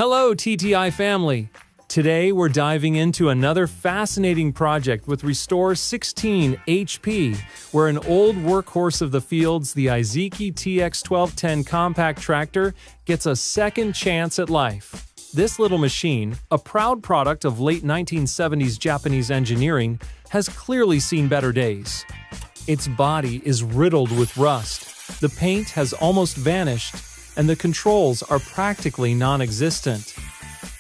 Hello, TTI family! Today we're diving into another fascinating project with Restore 16 HP, where an old workhorse of the fields, the Izeki TX1210 compact tractor, gets a second chance at life. This little machine, a proud product of late 1970s Japanese engineering, has clearly seen better days. Its body is riddled with rust, the paint has almost vanished, and the controls are practically non-existent.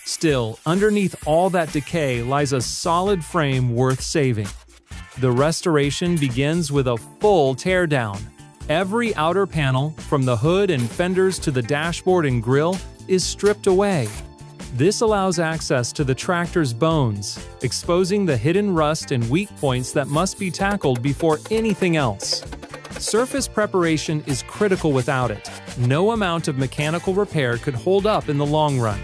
Still, underneath all that decay lies a solid frame worth saving. The restoration begins with a full teardown. Every outer panel, from the hood and fenders to the dashboard and grille, is stripped away. This allows access to the tractor's bones, exposing the hidden rust and weak points that must be tackled before anything else. Surface preparation is critical without it. No amount of mechanical repair could hold up in the long run.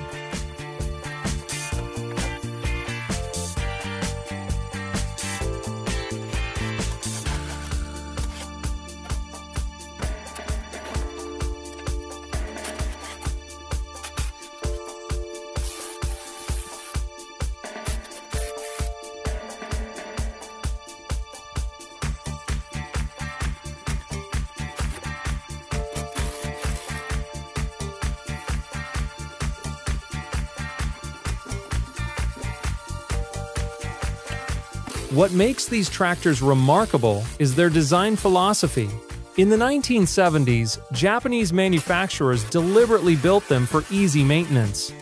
What makes these tractors remarkable is their design philosophy. In the 1970s, Japanese manufacturers deliberately built them for easy maintenance.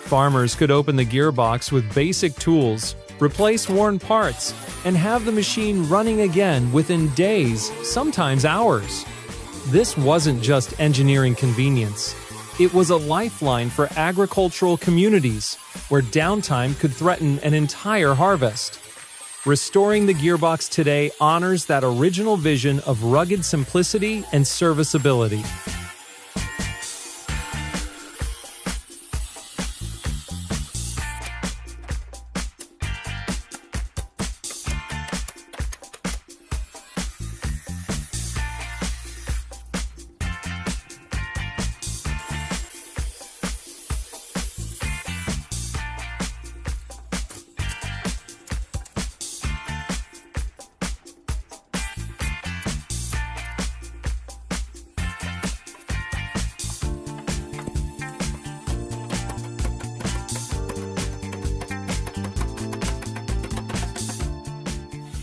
Farmers could open the gearbox with basic tools, replace worn parts, and have the machine running again within days, sometimes hours. This wasn't just engineering convenience. It was a lifeline for agricultural communities, where downtime could threaten an entire harvest. Restoring the gearbox today honors that original vision of rugged simplicity and serviceability.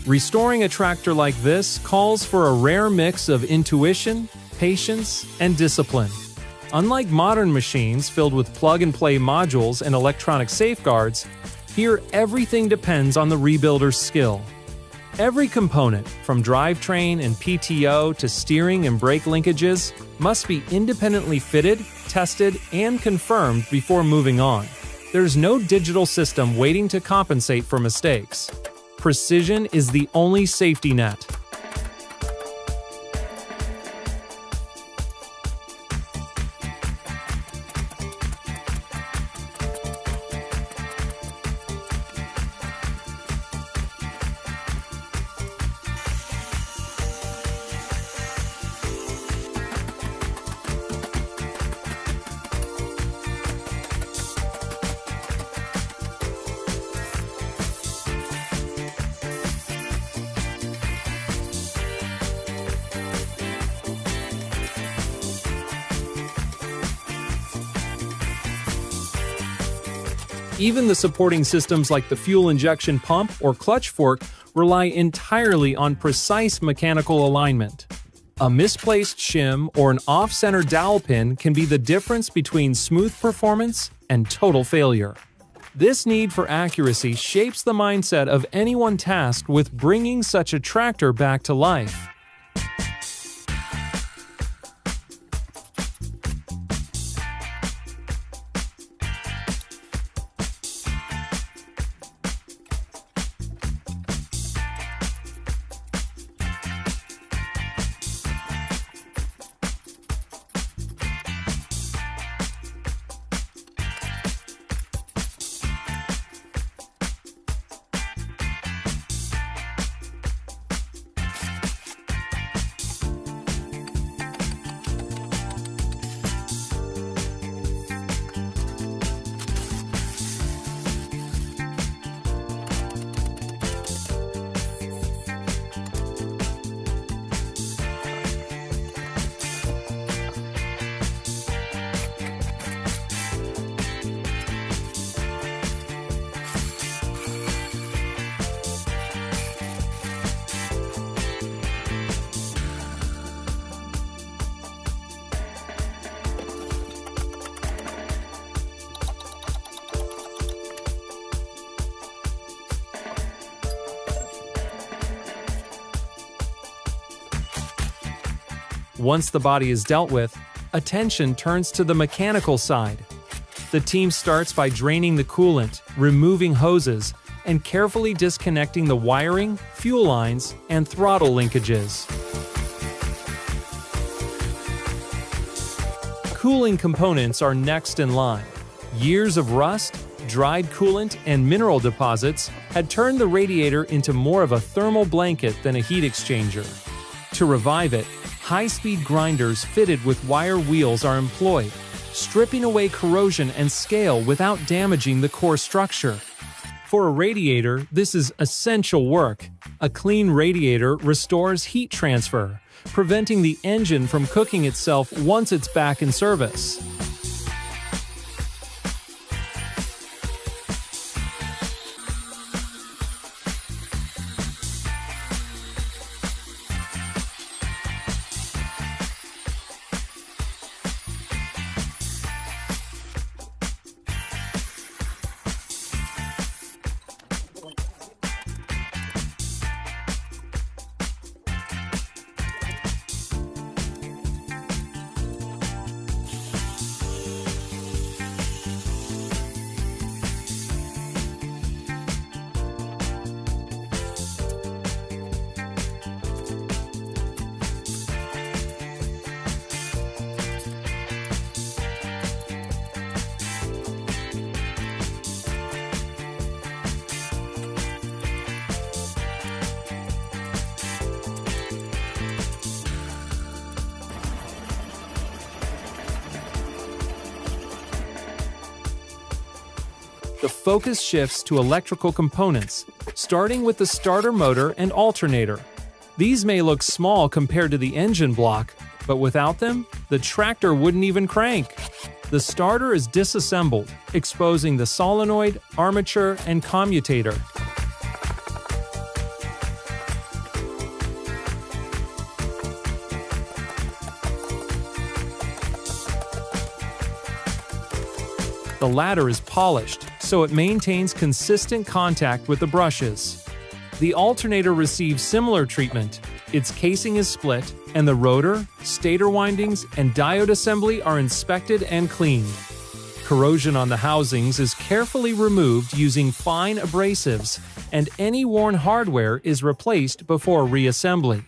Restoring a tractor like this calls for a rare mix of intuition, patience, and discipline. Unlike modern machines filled with plug-and-play modules and electronic safeguards, here everything depends on the rebuilder's skill. Every component, from drivetrain and PTO to steering and brake linkages, must be independently fitted, tested, and confirmed before moving on. There's no digital system waiting to compensate for mistakes. Precision is the only safety net. Even the supporting systems like the fuel injection pump or clutch fork rely entirely on precise mechanical alignment. A misplaced shim or an off-center dowel pin can be the difference between smooth performance and total failure. This need for accuracy shapes the mindset of anyone tasked with bringing such a tractor back to life. Once the body is dealt with, attention turns to the mechanical side. The team starts by draining the coolant, removing hoses, and carefully disconnecting the wiring, fuel lines, and throttle linkages. Cooling components are next in line. Years of rust, dried coolant, and mineral deposits had turned the radiator into more of a thermal blanket than a heat exchanger. To revive it, high-speed grinders fitted with wire wheels are employed, stripping away corrosion and scale without damaging the core structure. For a radiator, this is essential work. A clean radiator restores heat transfer, preventing the engine from cooking itself once it's back in service. The focus shifts to electrical components, starting with the starter motor and alternator. These may look small compared to the engine block, but without them, the tractor wouldn't even crank. The starter is disassembled, exposing the solenoid, armature, and commutator. The latter is polished, so it maintains consistent contact with the brushes. The alternator receives similar treatment. Its casing is split, and the rotor, stator windings, and diode assembly are inspected and cleaned. Corrosion on the housings is carefully removed using fine abrasives, and any worn hardware is replaced before reassembly.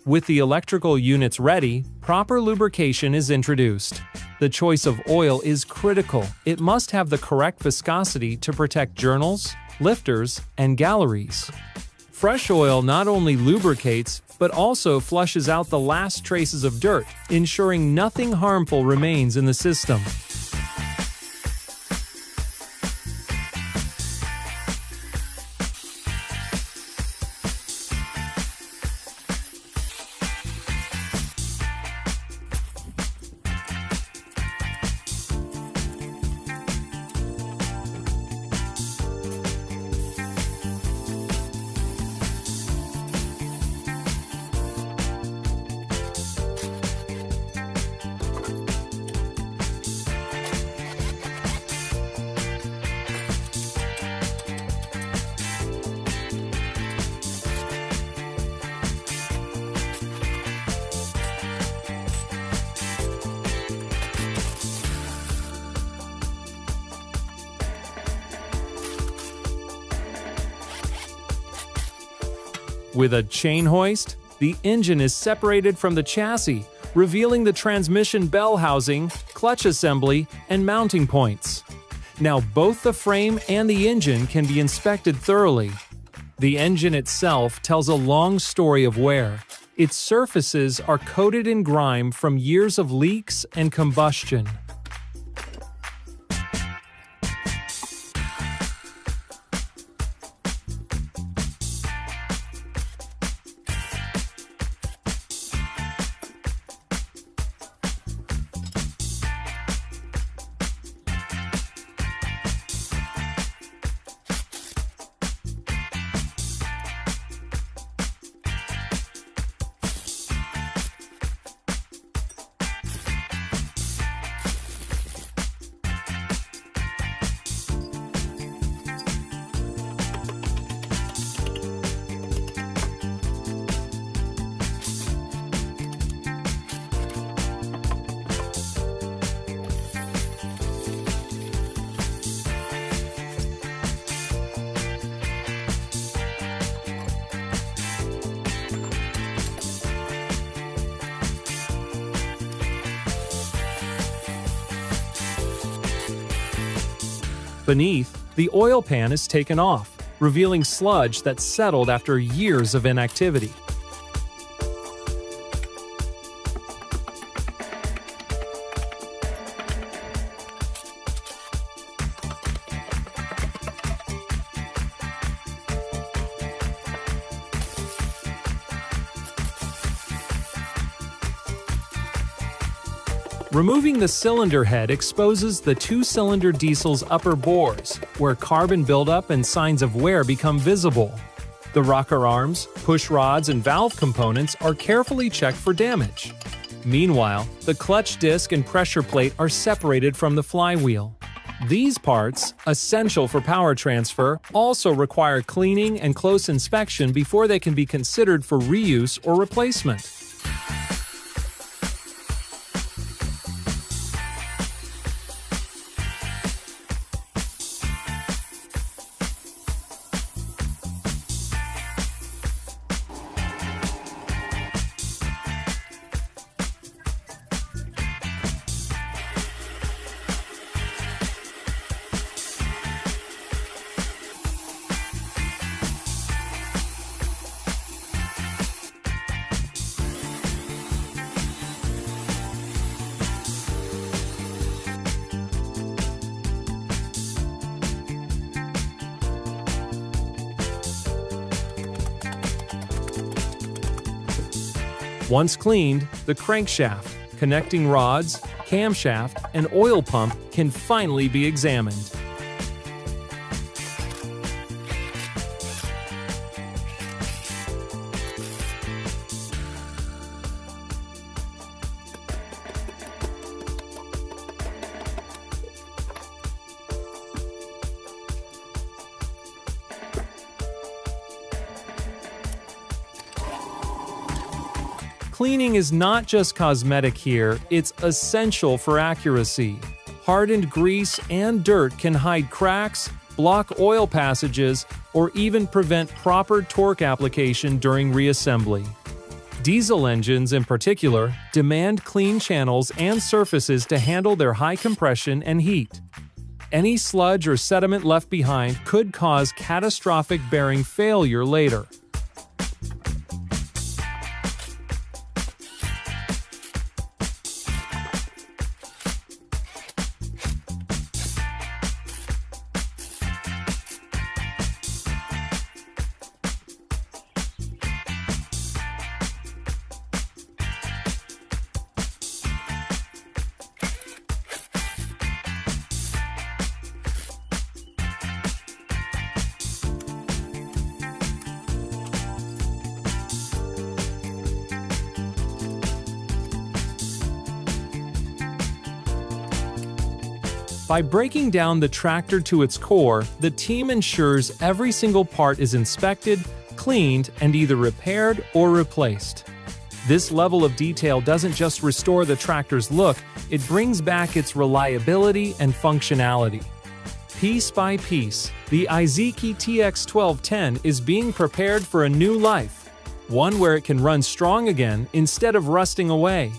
With the electrical units ready, proper lubrication is introduced. The choice of oil is critical. It must have the correct viscosity to protect journals, lifters, and galleries. Fresh oil not only lubricates, but also flushes out the last traces of dirt, ensuring nothing harmful remains in the system. With a chain hoist, the engine is separated from the chassis, revealing the transmission bell housing, clutch assembly, and mounting points. Now both the frame and the engine can be inspected thoroughly. The engine itself tells a long story of wear. Its surfaces are coated in grime from years of leaks and combustion. Beneath, the oil pan is taken off, revealing sludge that settled after years of inactivity. Removing the cylinder head exposes the two-cylinder diesel's upper bores, where carbon buildup and signs of wear become visible. The rocker arms, push rods, and valve components are carefully checked for damage. Meanwhile, the clutch disc and pressure plate are separated from the flywheel. These parts, essential for power transfer, also require cleaning and close inspection before they can be considered for reuse or replacement. Once cleaned, the crankshaft, connecting rods, camshaft, and oil pump can finally be examined. Cleaning is not just cosmetic here, it's essential for accuracy. Hardened grease and dirt can hide cracks, block oil passages, or even prevent proper torque application during reassembly. Diesel engines, in particular, demand clean channels and surfaces to handle their high compression and heat. Any sludge or sediment left behind could cause catastrophic bearing failure later. By breaking down the tractor to its core, the team ensures every single part is inspected, cleaned, and either repaired or replaced. This level of detail doesn't just restore the tractor's look, it brings back its reliability and functionality. Piece by piece, the Izeki TX1210 is being prepared for a new life, one where it can run strong again instead of rusting away.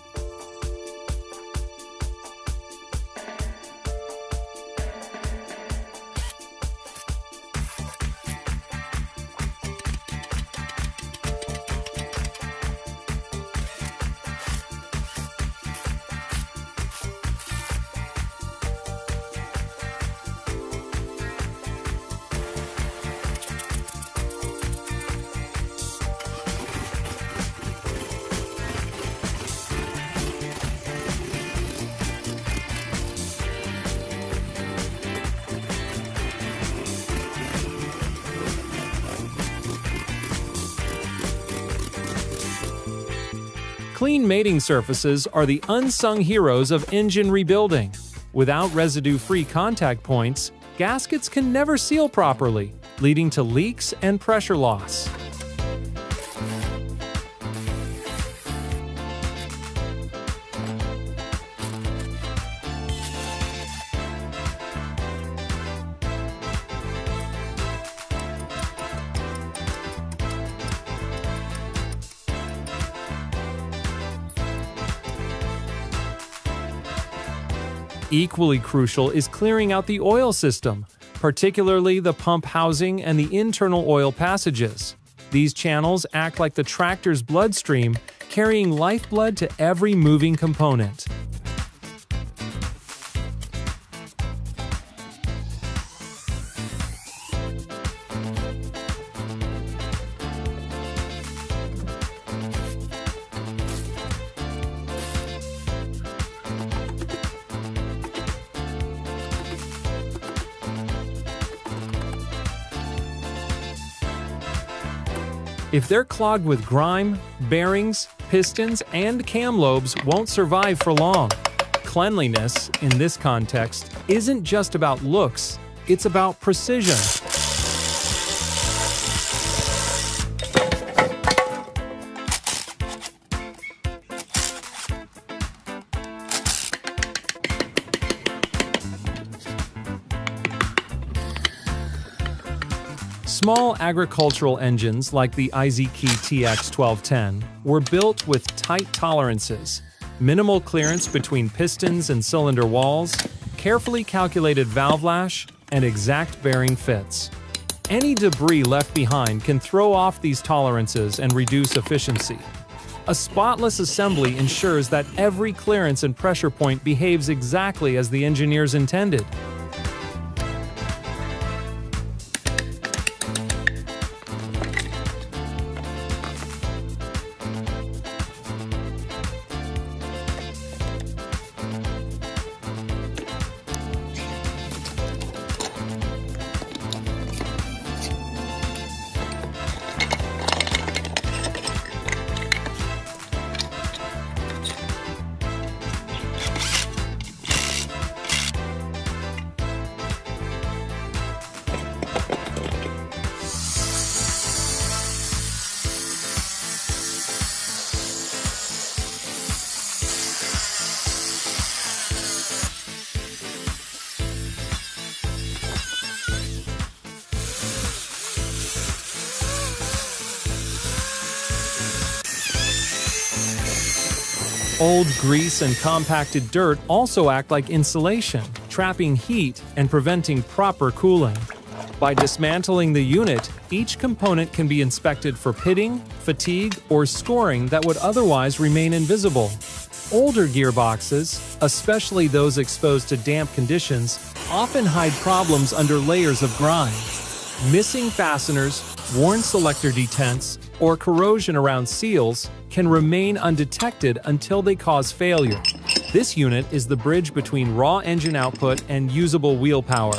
Clean mating surfaces are the unsung heroes of engine rebuilding. Without residue-free contact points, gaskets can never seal properly, leading to leaks and pressure loss. Equally crucial is clearing out the oil system, particularly the pump housing and the internal oil passages. These channels act like the tractor's bloodstream, carrying lifeblood to every moving component. If they're clogged with grime, bearings, pistons, and cam lobes won't survive for long. Cleanliness, in this context, isn't just about looks, it's about precision. Small agricultural engines like the Izeki TX1210 were built with tight tolerances, minimal clearance between pistons and cylinder walls, carefully calculated valve lash, and exact bearing fits. Any debris left behind can throw off these tolerances and reduce efficiency. A spotless assembly ensures that every clearance and pressure point behaves exactly as the engineers intended. Old grease and compacted dirt also act like insulation, trapping heat and preventing proper cooling. By dismantling the unit, each component can be inspected for pitting, fatigue, or scoring that would otherwise remain invisible. Older gearboxes, especially those exposed to damp conditions, often hide problems under layers of grime. Missing fasteners, worn selector detents, or corrosion around seals can remain undetected until they cause failure. This unit is the bridge between raw engine output and usable wheel power.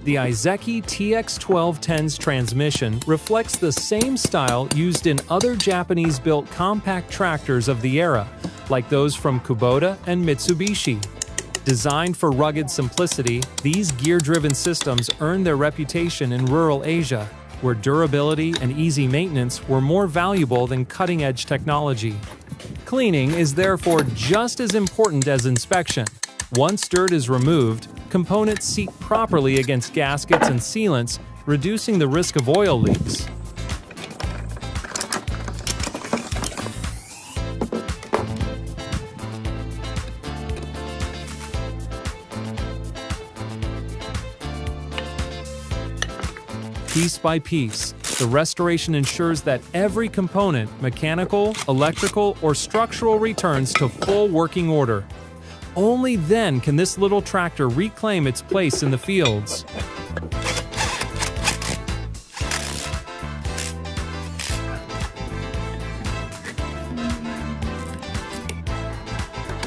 The Izeki TX1210's transmission reflects the same style used in other Japanese-built compact tractors of the era, like those from Kubota and Mitsubishi. Designed for rugged simplicity, these gear-driven systems earned their reputation in rural Asia, where durability and easy maintenance were more valuable than cutting-edge technology. Cleaning is therefore just as important as inspection. Once dirt is removed, components seat properly against gaskets and sealants, reducing the risk of oil leaks. Piece by piece, the restoration ensures that every component, mechanical, electrical, or structural, returns to full working order. Only then can this little tractor reclaim its place in the fields.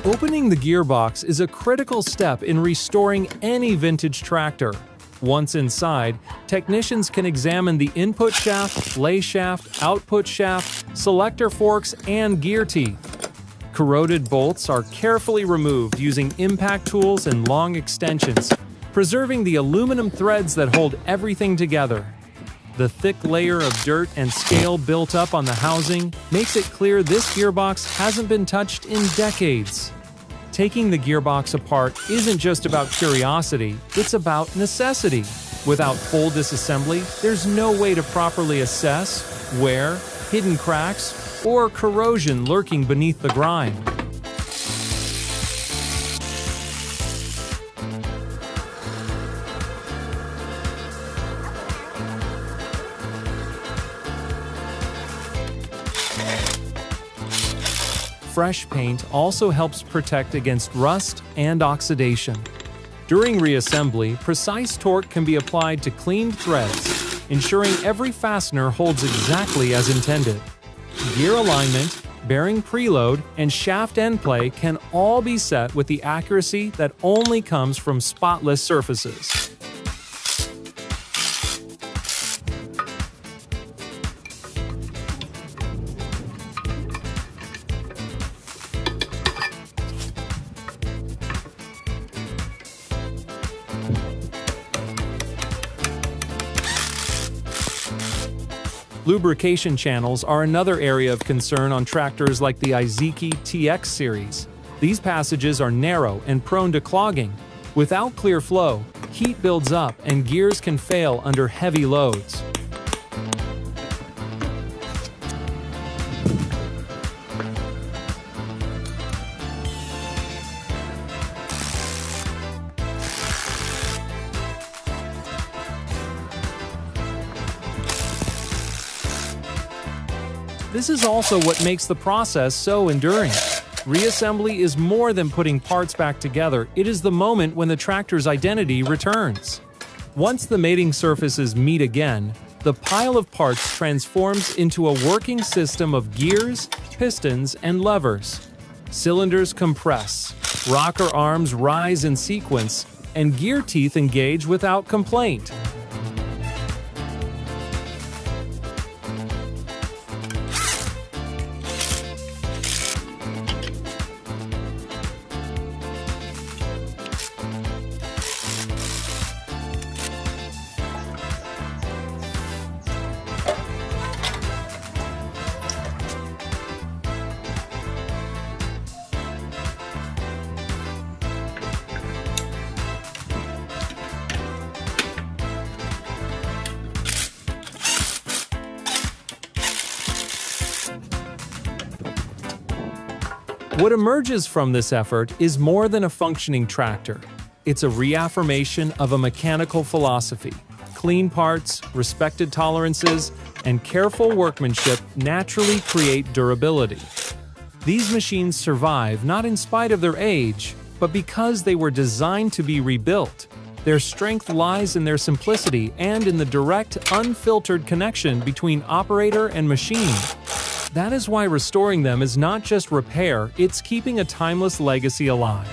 Opening the gearbox is a critical step in restoring any vintage tractor. Once inside, technicians can examine the input shaft, lay shaft, output shaft, selector forks, and gear teeth. Corroded bolts are carefully removed using impact tools and long extensions, preserving the aluminum threads that hold everything together. The thick layer of dirt and scale built up on the housing makes it clear this gearbox hasn't been touched in decades. Taking the gearbox apart isn't just about curiosity, it's about necessity. Without full disassembly, there's no way to properly assess wear, hidden cracks, or corrosion lurking beneath the grime. fresh paint also helps protect against rust and oxidation. During reassembly, precise torque can be applied to cleaned threads, ensuring every fastener holds exactly as intended. Gear alignment, bearing preload, and shaft end play can all be set with the accuracy that only comes from spotless surfaces. Lubrication channels are another area of concern on tractors like the Izeki TX series. These passages are narrow and prone to clogging. Without clear flow, heat builds up and gears can fail under heavy loads. This is also what makes the process so enduring. Reassembly is more than putting parts back together, it is the moment when the tractor's identity returns. Once the mating surfaces meet again, the pile of parts transforms into a working system of gears, pistons, and levers. Cylinders compress, rocker arms rise in sequence, and gear teeth engage without complaint. What emerges from this effort is more than a functioning tractor. It's a reaffirmation of a mechanical philosophy. Clean parts, respected tolerances, and careful workmanship naturally create durability. These machines survive not in spite of their age, but because they were designed to be rebuilt. Their strength lies in their simplicity and in the direct, unfiltered connection between operator and machine. That is why restoring them is not just repair, it's keeping a timeless legacy alive.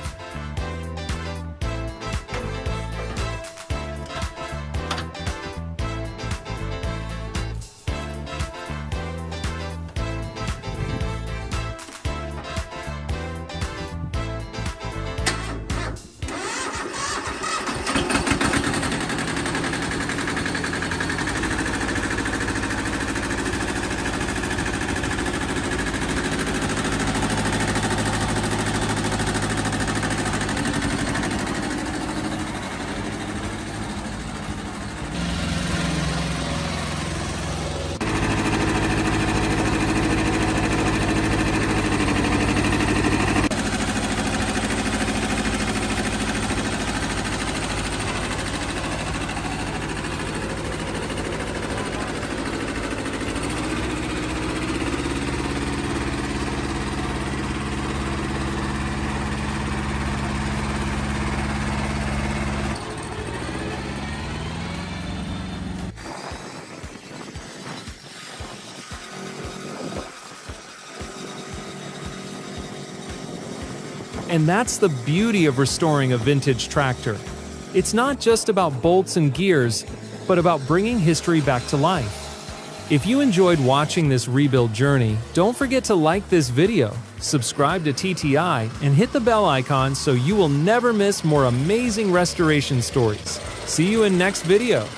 And that's the beauty of restoring a vintage tractor. It's not just about bolts and gears, but about bringing history back to life. If you enjoyed watching this rebuild journey, don't forget to like this video, subscribe to TTI, and hit the bell icon so you will never miss more amazing restoration stories. See you in next video.